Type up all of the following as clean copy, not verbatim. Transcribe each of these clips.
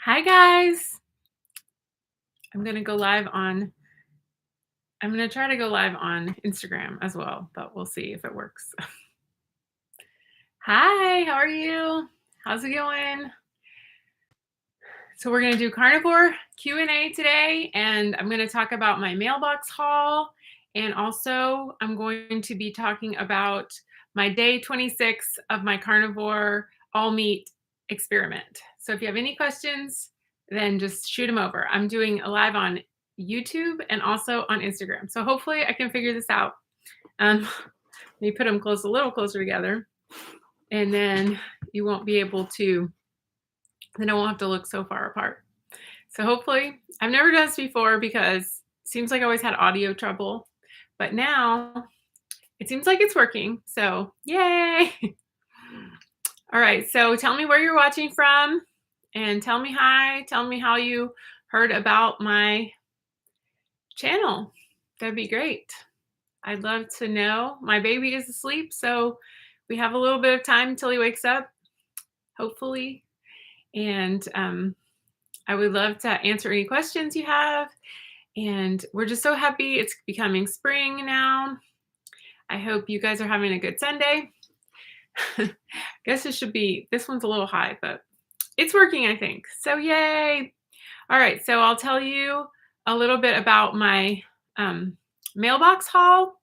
Hi guys. I'm going to go live on I'm going to try to go live on Instagram as well, but we'll see if it works. Hi, how are you? How's it going? So we're going to do carnivore Q&A today, and I'm going to talk about my mailbox haul, and also I'm going to be talking about my day 26 of my carnivore all meat experiment. So if you have any questions, then just shoot them over. I'm doing a live on YouTube and also on Instagram. So hopefully I can figure this out. Let me put them a little closer together, and then you won't be able to, then I won't have to look so far apart. So hopefully, I've never done this before because it seems like I always had audio trouble, but now it seems like it's working. So yay. All right, so tell me where you're watching from and tell me hi. Tell me how you heard about my channel. That'd be great. I'd love to know. My baby is asleep, so we have a little bit of time until he wakes up, hopefully. And I would love to answer any questions you have. And we're just so happy it's becoming spring now. I hope you guys are having a good Sunday. Guess this one's a little high, but it's working, I think. So yay. All right, so I'll tell you a little bit about my mailbox haul,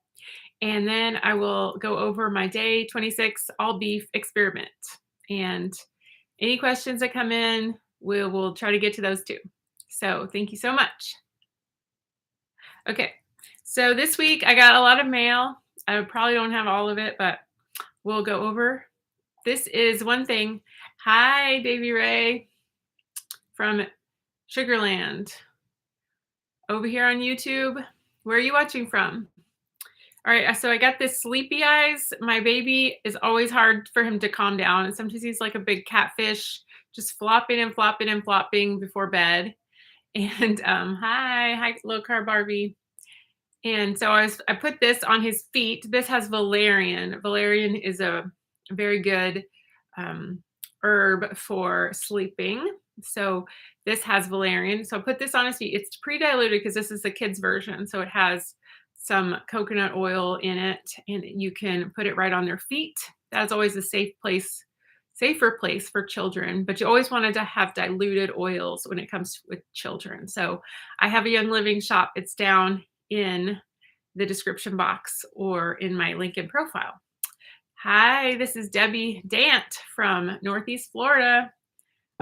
and then I will go over my day 26 all beef experiment. And any questions that come in, we'll try to get to those too. So thank you so much. Okay, so this week I got a lot of mail. I probably don't have all of it, but we'll go over. This is one thing. Hi, Baby Ray from Sugarland. Over here on YouTube. Where are you watching from? All right, so I got this sleepy eyes. My baby is always hard for him to calm down. And sometimes he's like a big catfish, just flopping and flopping and flopping before bed. And hi, low carb Barbie. And so I put this on his feet. This has valerian. Valerian is a very good herb for sleeping. So this has valerian. So I put this on his feet. It's pre-diluted because this is the kids version. So it has some coconut oil in it, and you can put it right on their feet. That's always a safer place for children, but you always wanted to have diluted oils when it comes with children. So I have a Young Living shop. It's down in the description box or in my link in profile. Hi, this is Debbie Dant from Northeast Florida.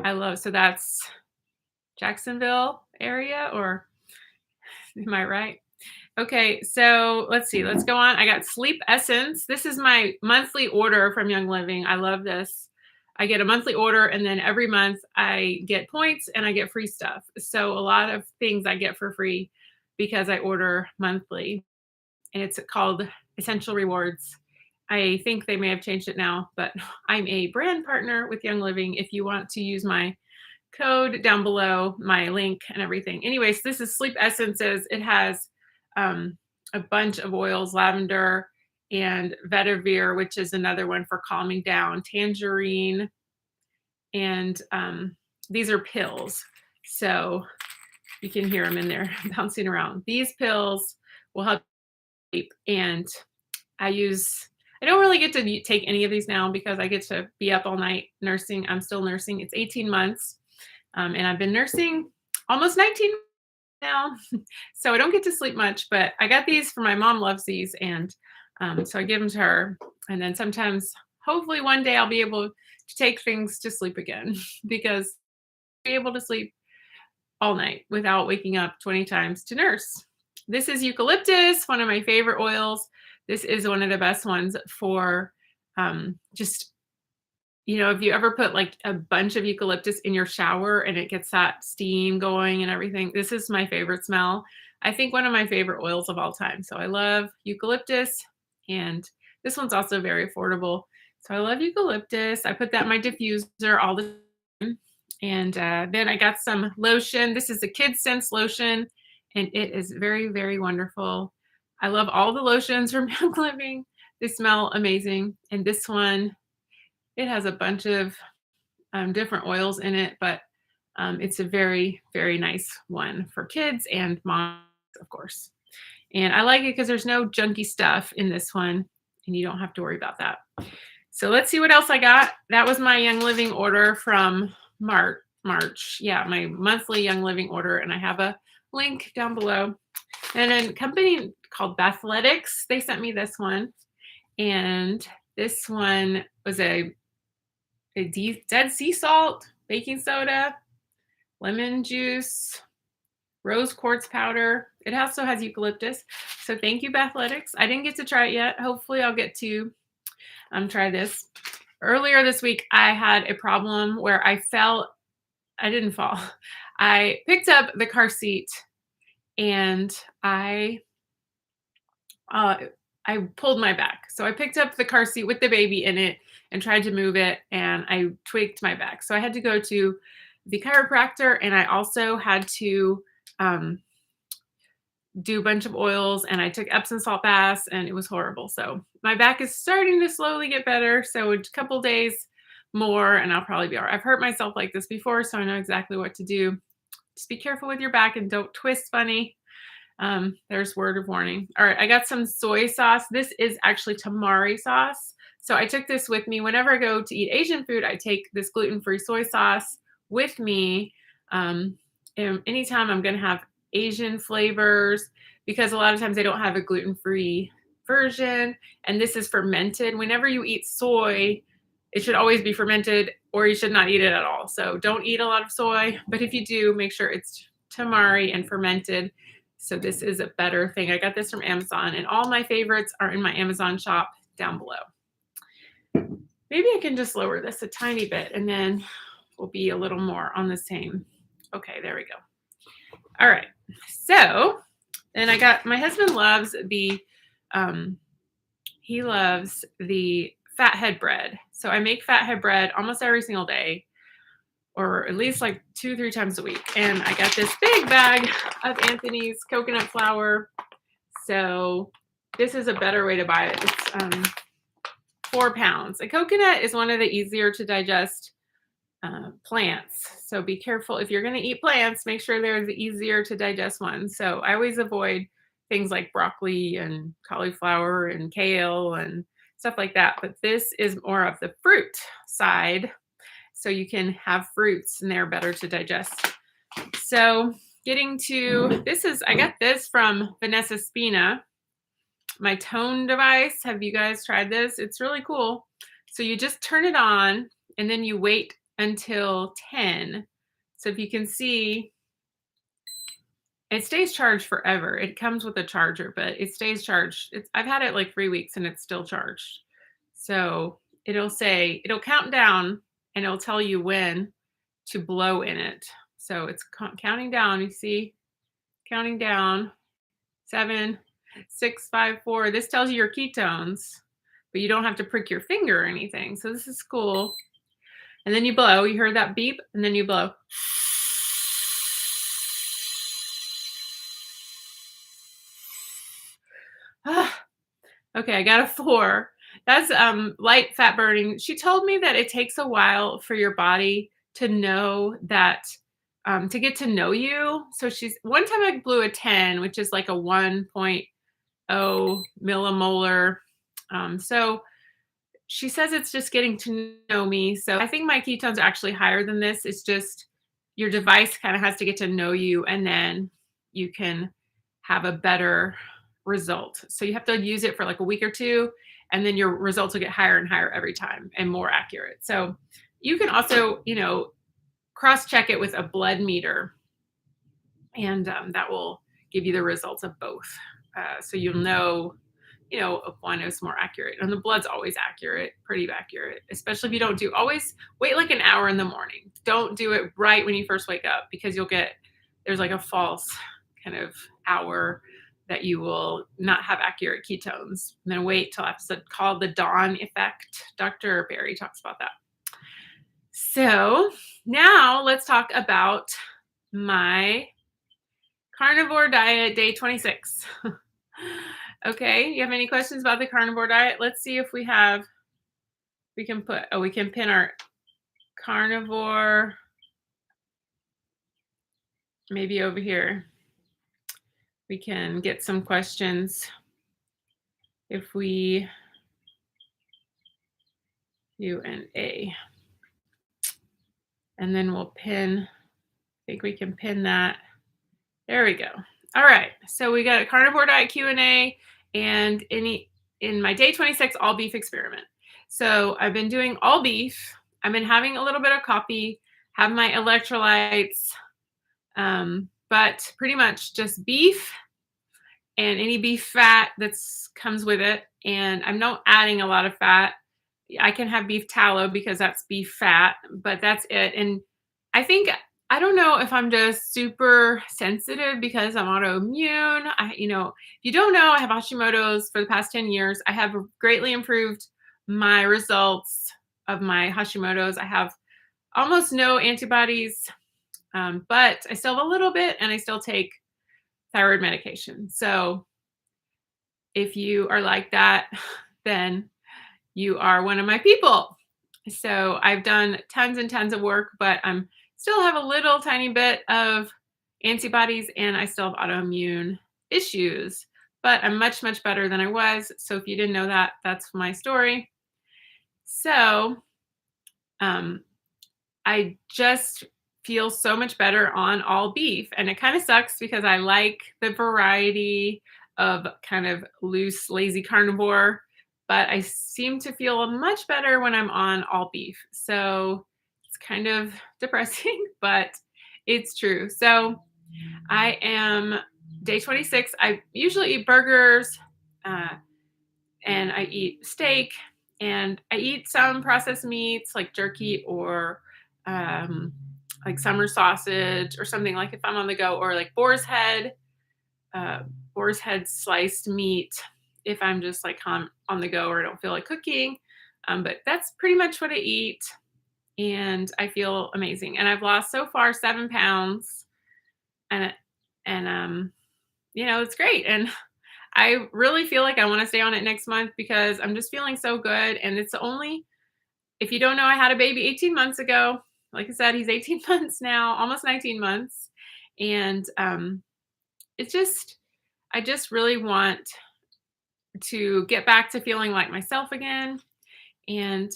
So that's Jacksonville area, or am I right? Okay, so let's see. Let's go on. I got Sleep Essence. This is my monthly order from Young Living. I love this. I get a monthly order, and then every month I get points and I get free stuff. So a lot of things I get for free because I order monthly. And it's called Essential Rewards. I think they may have changed it now, but I'm a brand partner with Young Living. If you want to use my code down below, my link and everything. Anyways, this is Sleep Essences. It has a bunch of oils, lavender and vetiver, which is another one for calming down, tangerine, and these are pills. So you can hear them in there bouncing around. These pills will help sleep, and I don't really get to take any of these now because I get to be up all night nursing. I'm still nursing. It's 18 months, and I've been nursing almost 19 now. So I don't get to sleep much, but I got these for my mom loves these, and so I give them to her. And then sometimes, hopefully one day I'll be able to take things to sleep again because I'll be able to sleep all night without waking up 20 times to nurse. This is eucalyptus, one of my favorite oils. This is one of the best ones for just, if you ever put like a bunch of eucalyptus in your shower and it gets that steam going and everything, this is my favorite smell. I think one of my favorite oils of all time. So I love eucalyptus, and this one's also very affordable. So I love eucalyptus. I put that in my diffuser all the time. And then I got some lotion. This is a Kids Sense lotion, and it is very, very wonderful. I love all the lotions from Young Living. They smell amazing. And this one, it has a bunch of different oils in it, but it's a very, very nice one for kids and moms, of course. And I like it because there's no junky stuff in this one, and you don't have to worry about that. So let's see what else I got. That was my Young Living order from March. Yeah, my monthly Young Living order, and I have a link down below. And a company called Bathletics, they sent me this one. And this one was a dead sea salt, baking soda, lemon juice, rose quartz powder. It also has eucalyptus. So thank you, Bathletics. I didn't get to try it yet. Hopefully I'll get to try this. Earlier this week, I had a problem where I didn't fall. I picked up the car seat and I pulled my back. So I picked up the car seat with the baby in it and tried to move it, and I tweaked my back. So I had to go to the chiropractor, and I also had to do a bunch of oils, and I took Epsom salt baths, and it was horrible. So my back is starting to slowly get better. So a couple days more, and I'll probably be all right. I've hurt myself like this before, so I know exactly what to do. Just be careful with your back and don't twist funny. There's word of warning. All right, I got some soy sauce. This is actually tamari sauce. So I took this with me. Whenever I go to eat Asian food, I take this gluten-free soy sauce with me. And anytime I'm going to have Asian flavors, because a lot of times they don't have a gluten-free version, and this is fermented. Whenever you eat soy, it should always be fermented, or you should not eat it at all. So don't eat a lot of soy, but if you do, make sure it's tamari and fermented. So this is a better thing. I got this from Amazon, and all my favorites are in my Amazon shop down below. Maybe I can just lower this a tiny bit, and then we'll be a little more on the same. Okay, there we go. All right. So then my husband loves he loves the fathead bread. So I make fathead bread almost every single day, or at least like 2-3 times a week. And I got this big bag of Anthony's coconut flour. So this is a better way to buy it. It's 4 pounds. A coconut is one of the easier to digest plants. So be careful if you're going to eat plants, make sure they're the easier to digest ones. So I always avoid things like broccoli and cauliflower and kale and stuff like that. But this is more of the fruit side. So you can have fruits and they're better to digest. So getting to I got this from Vanessa Spina, my tone device. Have you guys tried this? It's really cool. So you just turn it on and then you wait until 10. So if you can see, it stays charged forever. It comes with a charger, but it stays charged. I've had it like 3 weeks and it's still charged. So it'll count down and it'll tell you when to blow in it. So it's counting down. You see, counting down, 7, 6, 5, 4. This tells you your ketones, but you don't have to prick your finger or anything. So this is cool. And then you blow. You heard that beep, and then you blow. Okay, I got a 4. That's light fat burning. She told me that it takes a while for your body to know that, to get to know you. So one time I blew a 10, which is like a 1.0 millimolar. So she says it's just getting to know me. So I think my ketones are actually higher than this. It's just your device kind of has to get to know you, and then you can have a better result. So you have to use it for like a week or 2, and then your results will get higher and higher every time and more accurate. So you can also, cross-check it with a blood meter, and that will give you the results of both. So you'll know, if one is more accurate. And the blood's always accurate, pretty accurate, especially if you always wait like an hour in the morning. Don't do it right when you first wake up, because there's like a false kind of hour that you will not have accurate ketones. And then wait till episode called the dawn effect. Dr. Barry talks about that. So now let's talk about my carnivore diet, day 26. Okay, you have any questions about the carnivore diet? Let's see if we can pin carnivore, maybe over here, we can get some questions if we UNA. And then we'll pin, I think we can pin that. There we go. All right. So we got a Carnivore Diet Q&A and in my day 26 all beef experiment. So I've been doing all beef. I've been having a little bit of coffee, have my electrolytes, but pretty much just beef and any beef fat that's comes with it. And I'm not adding a lot of fat. I can have beef tallow because that's beef fat, but that's it. And I think I don't know if I'm just super sensitive because I'm autoimmune. If you don't know, I have Hashimoto's for the past 10 years. I have greatly improved my results of my Hashimoto's. I have almost no antibodies, but I still have a little bit and I still take thyroid medication. So if you are like that, then you are one of my people. So I've done tons and tons of work, but I'm still have a little tiny bit of antibodies and I still have autoimmune issues, but I'm much, much better than I was. So if you didn't know that, that's my story. So I just feel so much better on all beef. And it kind of sucks because I like the variety of kind of loose, lazy carnivore, but I seem to feel much better when I'm on all beef. So it's kind of depressing, but it's true. So I am day 26. I usually eat burgers and I eat steak and I eat some processed meats like jerky or like summer sausage or something like if I'm on the go, or like boar's head sliced meat if I'm just like on the go or I don't feel like cooking. But that's pretty much what I eat. And I feel amazing. And I've lost so far 7 pounds. And it's great. And I really feel like I want to stay on it next month because I'm just feeling so good. And it's only, if you don't know, I had a baby 18 months ago. Like I said, he's 18 months now, almost 19 months. And I just really want to get back to feeling like myself again. And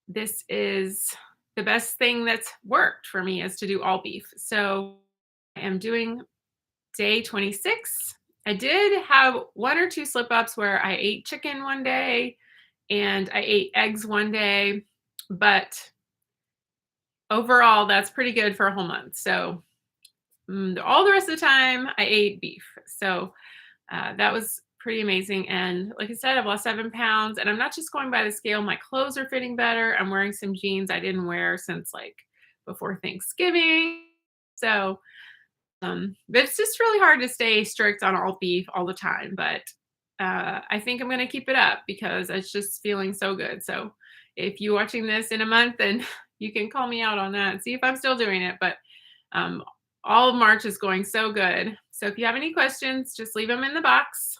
this is the best thing that's worked for me is to do all beef. So I am doing day 26. I did have 1 or 2 slip ups where I ate chicken one day and I ate eggs one day, but overall that's pretty good for a whole month. So all the rest of the time I ate beef. So that was pretty amazing. And like I said, I've lost 7 pounds and I'm not just going by the scale. My clothes are fitting better. I'm wearing some jeans I didn't wear since like before Thanksgiving. So, but it's just really hard to stay strict on all beef all the time. But I think I'm going to keep it up because it's just feeling so good. So if you're watching this in a month, then you can call me out on that and see if I'm still doing it. But all of March is going so good. So if you have any questions, just leave them in the box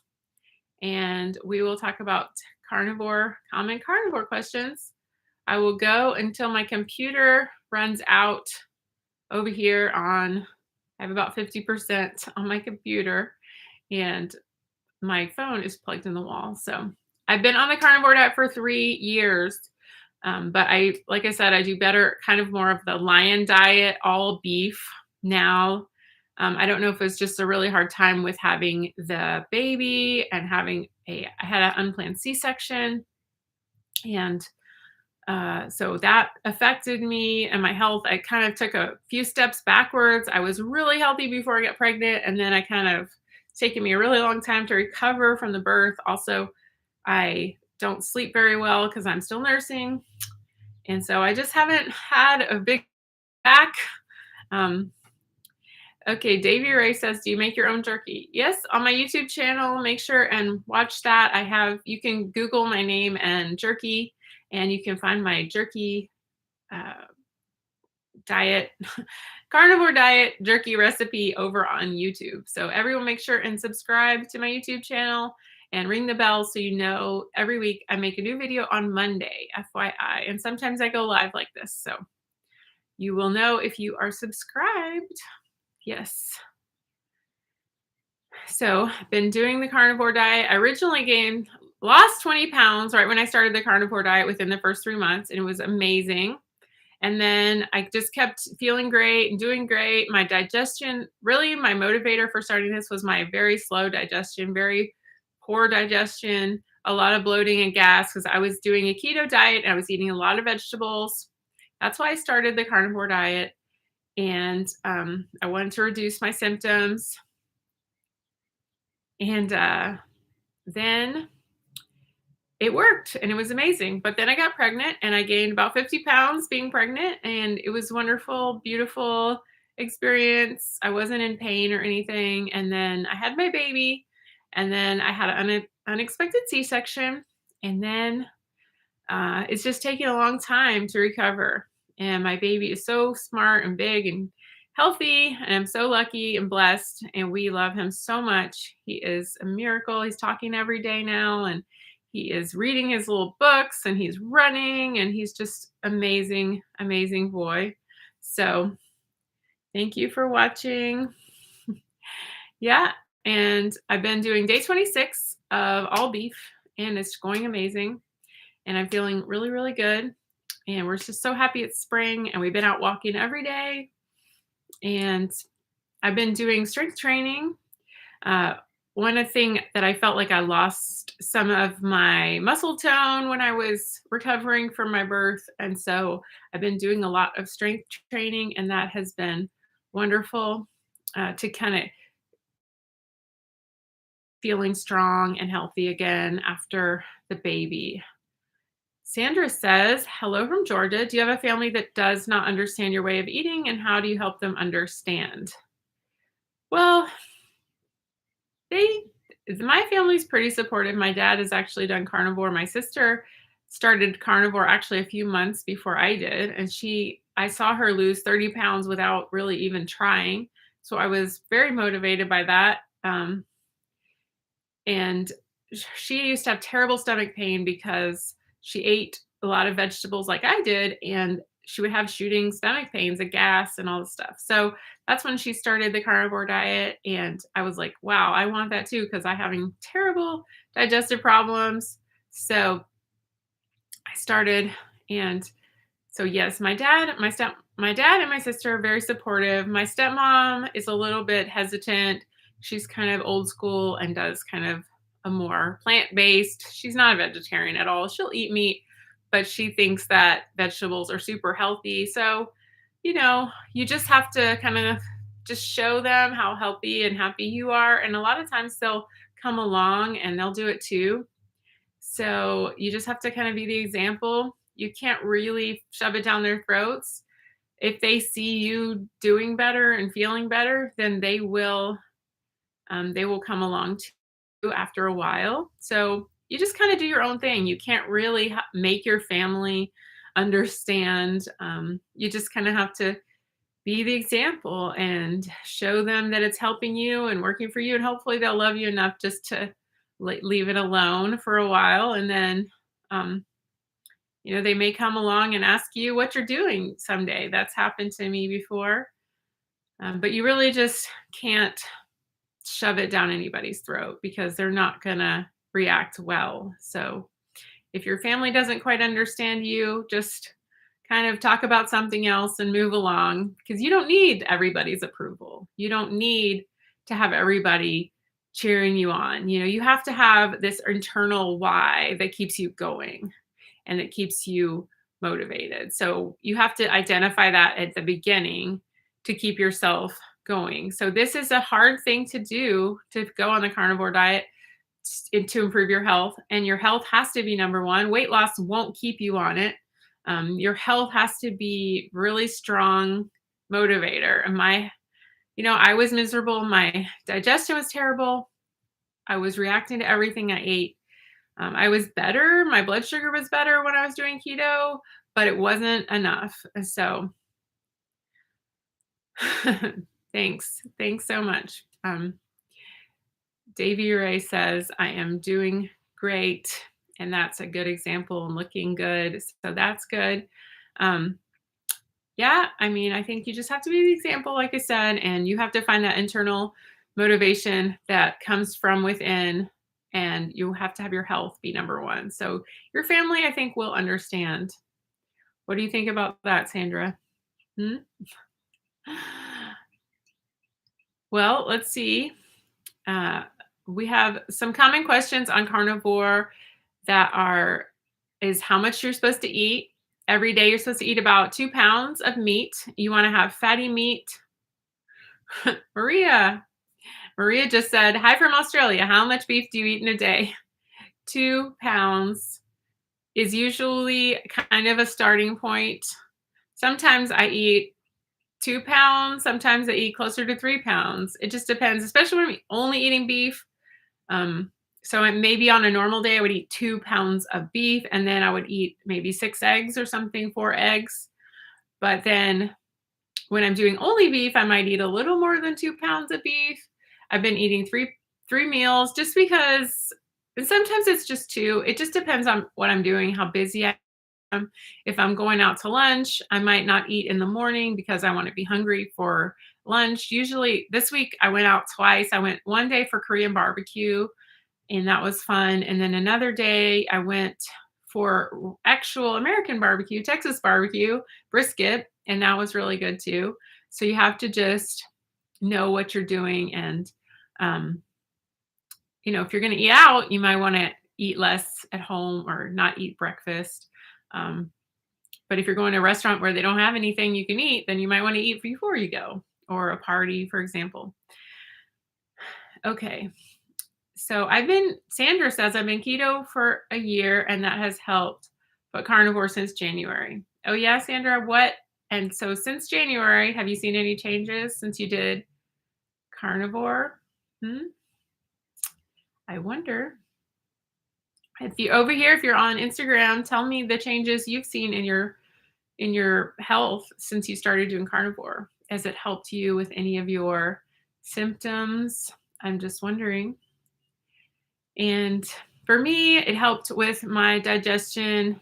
and we will talk about common carnivore questions. I will go until my computer runs out over here I have about 50% on my computer and my phone is plugged in the wall. So I've been on the carnivore diet for 3 years. But like I said, I do better, kind of more of the lion diet, all beef now. I don't know if it's just a really hard time with having the baby and I had an unplanned C-section. And so that affected me and my health. I kind of took a few steps backwards. I was really healthy before I got pregnant. And then it's taken me a really long time to recover from the birth. Also, I don't sleep very well because I'm still nursing. And so I just haven't had a big back. Okay, Davey Ray says, do you make your own jerky? Yes, on my YouTube channel. Make sure and watch that. You can Google my name and jerky, and you can find my jerky diet, carnivore diet jerky recipe over on YouTube. So everyone make sure and subscribe to my YouTube channel and ring the bell so you know every week I make a new video on Monday, FYI. And sometimes I go live like this. So You will know if you are subscribed. Yes. So, I've been doing the carnivore diet. I originally lost 20 pounds right when I started the carnivore diet within the first 3 months, and it was amazing. And then I just kept feeling great and doing great. My digestion, really, my motivator for starting this was my very slow digestion, very poor digestion, a lot of bloating and gas because I was doing a keto diet and I was eating a lot of vegetables. That's why I started the carnivore diet. And I wanted to reduce my symptoms. And then it worked and it was amazing. But then I got pregnant and I gained about 50 pounds being pregnant. And it was wonderful, beautiful experience. I wasn't in pain or anything. And then I had my baby. And then I had an unexpected C section. And then it's just taken a long time to recover. And my baby is so smart and big and healthy. And I'm so lucky and blessed. And we love him so much. He is a miracle. He's talking every day now. And he is reading his little books and he's running. And he's just amazing, amazing boy. So thank you for watching. Yeah. And I've been doing day 26 of all beef. And it's going amazing. And I'm feeling really, really good. And we're just so happy it's spring and we've been out walking every day. And I've been doing strength training. One thing that I felt like I lost some of my muscle tone when I was recovering from my birth. And so I've been doing a lot of strength training, and that has been wonderful to kind of feeling strong and healthy again after the baby. Sandra says, hello from Georgia. Do you have a family that does not understand your way of eating, and how do you help them understand? Well, my family's pretty supportive. My dad has actually done carnivore. My sister started carnivore actually a few months before I did, and I saw her lose 30 pounds without really even trying. So I was very motivated by that. And she used to have terrible stomach pain because she ate a lot of vegetables like I did, and she would have shooting stomach pains and gas and all this stuff. So that's when she started the carnivore diet. And I was like, wow, I want that too, because I'm having terrible digestive problems. So I started. And so yes, my dad and my sister are very supportive. My stepmom is a little bit hesitant. She's kind of old school and does kind of a more plant-based. She's not a vegetarian at all. She'll eat meat, but she thinks that vegetables are super healthy. So, you just have to kind of just show them how healthy and happy you are. And a lot of times they'll come along and they'll do it too. So you just have to kind of be the example. You can't really shove it down their throats. If they see you doing better and feeling better, then they will come along too after a while. So you just kind of do your own thing. You can't really make your family understand. You just kind of have to be the example and show them that it's helping you and working for you. And hopefully they'll love you enough just to leave it alone for a while. And then, they may come along and ask you what you're doing someday. That's happened to me before. But you really just can't shove it down anybody's throat because they're not going to react well. So if your family doesn't quite understand you, just kind of talk about something else and move along, because you don't need everybody's approval. You don't need to have everybody cheering you on. You have to have this internal why that keeps you going and it keeps you motivated. So you have to identify that at the beginning to keep yourself going. So this is a hard thing to do, to go on the carnivore diet to improve your health, and your health has to be number one. Weight loss won't keep you on it. Your health has to be really strong motivator. And I was miserable. My digestion was terrible. I was reacting to everything I ate. I was better. My blood sugar was better when I was doing keto, but it wasn't enough. So thanks. Thanks so much. Davy Ray says, I am doing great. And that's a good example and looking good. So that's good. Yeah, I mean, I think you just have to be the example, like I said, and you have to find that internal motivation that comes from within, and you have to have your health be number one. So your family, I think, will understand. What do you think about that, Sandra? Hmm? Well, let's see. Uh, we have some common questions on carnivore that are is how much you're supposed to eat. Every day you're supposed to eat about 2 pounds of meat. You want to have fatty meat. Maria. Maria just said, hi from Australia. How much beef do you eat in a day? 2 pounds is usually kind of a starting point. Sometimes I eat 2 pounds. Sometimes I eat closer to 3 pounds. It just depends, especially when I'm only eating beef. Um, so maybe on a normal day, I would eat 2 pounds of beef, and then I would eat maybe 6 eggs or something, 4 eggs. But then when I'm doing only beef, I might eat a little more than 2 pounds of beef. I've been eating three meals just because, and sometimes it's just two. It just depends on what I'm doing, how busy I am. If I'm going out to lunch, I might not eat in the morning because I want to be hungry for lunch. Usually this week I went out twice. I went one day for Korean barbecue, and that was fun. And then another day I went for actual American barbecue, Texas barbecue, brisket, and that was really good too. So you have to just know what you're doing, and um, if you're going to eat out, you might want to eat less at home or not eat breakfast. Um, but if you're going to a restaurant where they don't have anything you can eat, then you might want to eat before you go, or a party, for example. Okay. So Sandra says I've been keto for a year and that has helped, but carnivore since January. Oh yeah, Sandra, what? And so since January, have you seen any changes since you did carnivore? Hmm? I wonder. If you're on Instagram, tell me the changes you've seen in your health since you started doing carnivore. Has it helped you with any of your symptoms? I'm just wondering. And for me, it helped with my digestion,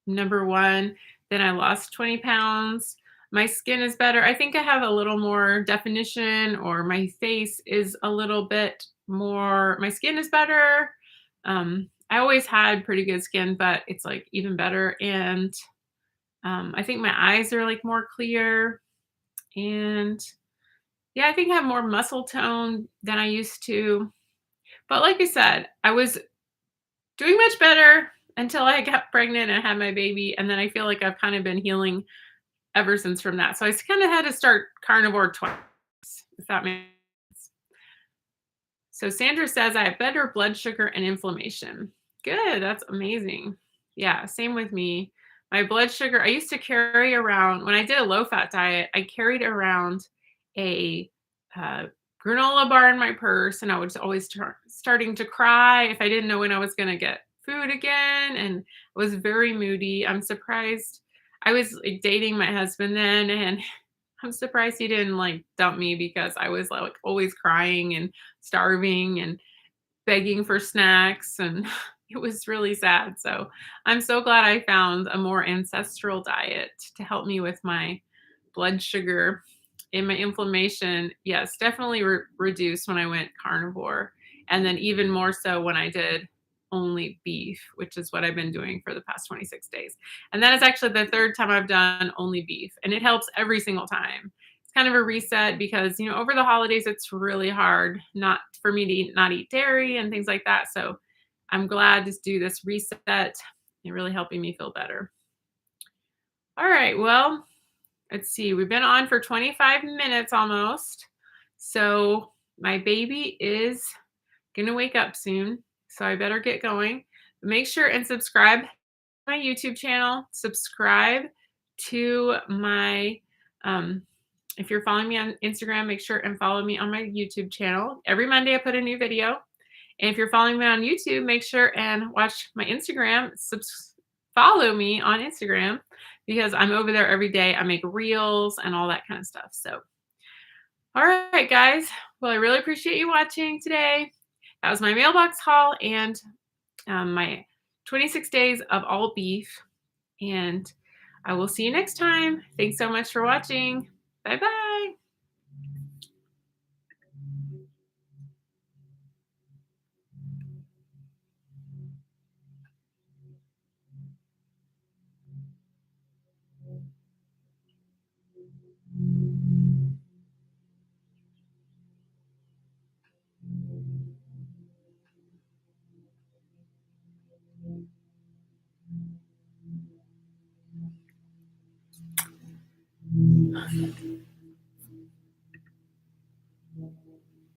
number one. Then I lost 20 pounds. My skin is better. I think I have a little more definition, or my face is a little bit more, my skin is better. I always had pretty good skin, but it's like even better. And I think my eyes are like more clear. And yeah, I think I have more muscle tone than I used to. But like I said, I was doing much better until I got pregnant and had my baby, and then I feel like I've kind of been healing ever since from that. So I kind of had to start carnivore twice, if that makes sense. So Sandra says I have better blood sugar and inflammation. Good, that's amazing. Yeah, same with me. My blood sugar, I used to carry around, when I did a low-fat diet, I carried around a uh, granola bar in my purse, and I was always starting to cry if I didn't know when I was going to get food again, and I was very moody. I'm surprised. I was like dating my husband then, and I'm surprised he didn't like dump me because I was like always crying and starving and begging for snacks, and it was really sad. So I'm so glad I found a more ancestral diet to help me with my blood sugar and my inflammation. Yes, definitely reduced when I went carnivore, and then even more so when I did only beef, which is what I've been doing for the past 26 days. And that is actually the third time I've done only beef, and it helps every single time. It's kind of a reset because, over the holidays, it's really hard not for me to not eat dairy and things like that. So I'm glad to do this reset and really helping me feel better. All right, well, let's see. We've been on for 25 minutes almost. So my baby is going to wake up soon. So I better get going. Make sure and subscribe to my YouTube channel. Subscribe to my, if you're following me on Instagram, make sure and follow me on my YouTube channel. Every Monday I put a new video. And if you're following me on YouTube, make sure and watch my Instagram. Follow me on Instagram because I'm over there every day. I make reels and all that kind of stuff. So, all right, guys. Well, I really appreciate you watching today. That was my mailbox haul and my 26 days of all beef. And I will see you next time. Thanks so much for watching. Bye-bye.